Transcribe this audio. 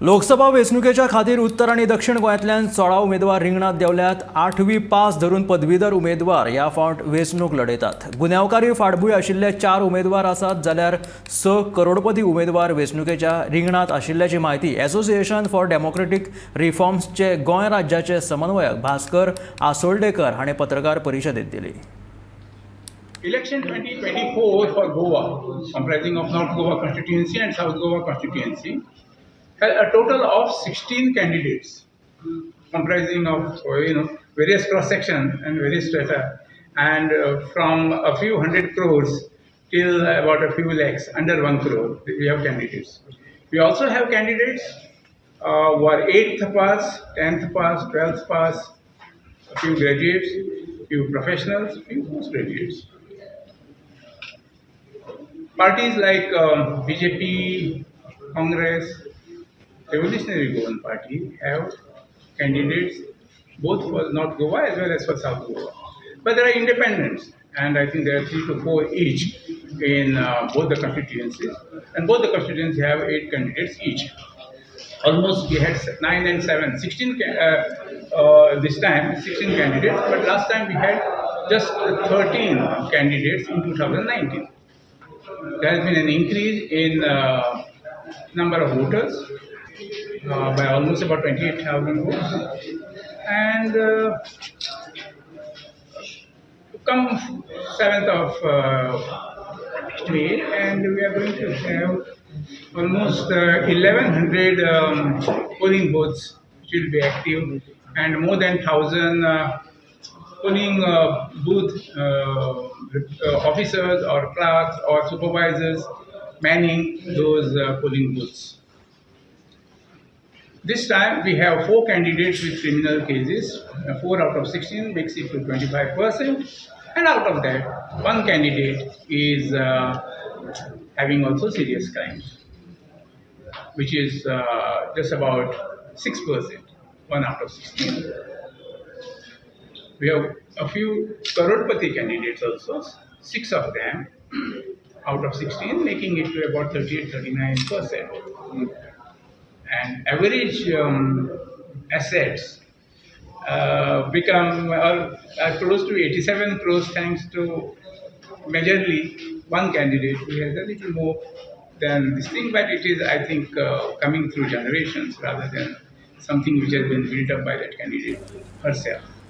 लोकसभा वेंचणुकेच्या खातीर उत्तर आनी दक्षिण गोंयांतल्यान 16 उमेदवार रिंगणात देवल्यात. 8वी पास धरून पदवीधर उमेदवार ह्या फावट वेंचणूक लढयतात. गुन्यांवकारी फाटभूंय आशिल्ले 4 उमेदवार आसात जाल्यार 6 करोडपती उमेदवार वेंचणुकेच्या रिंगणात आशिल्ल्याची माहिती एसोसिएशन फॉर डेमोक्रेटिक रिफॉर्म्सचे गोंय राज्याचे समन्वयक भास्कर आसोल्डेकर हाणें पत्रकार परिशदेंत दिली. Election 2024 for Goa, comprising of North Goa constituency and South Goa constituency, had a total of 16 candidates, comprising of various cross sections and various strata, and from a few hundred crores till about a few lakhs, under 1 crore, we have candidates. We also have candidates who are 8th pass, 10th pass, 12th pass, a few graduates, few professionals, few postgraduates. Parties like BJP, Congress, Revolutionary Goan Party have candidates both for North Goa as well as for South Goa. But there are independents, and I think there are 3 to 4 each in both the constituencies, and both the constituencies have 8 candidates each. Almost we had 9 and 7, 16 this time, 16 candidates, but last time we had just 13 candidates in 2019. There has been an increase in number of voters by almost about 28,000 votes, and come 7th of May, and we are going to have almost 1,100 polling booths which will be active, and more than 1,000 polling booth officers or clerks or supervisors manning those polling booths. This time we have 4 candidates with criminal cases. 4 out of 16 makes it to 25%, and out of that, 1 candidate is having also serious crimes, which is just about 6%, 1 out of 16. We have a few Karodpati candidates also, 6 of them out of 16, making it to about 38-39%. And average assets become are close to 87 crores thanks to majorly 1 candidate who has a little more than this thing, but it is, I think, coming through generations rather than something which has been built up by that candidate herself.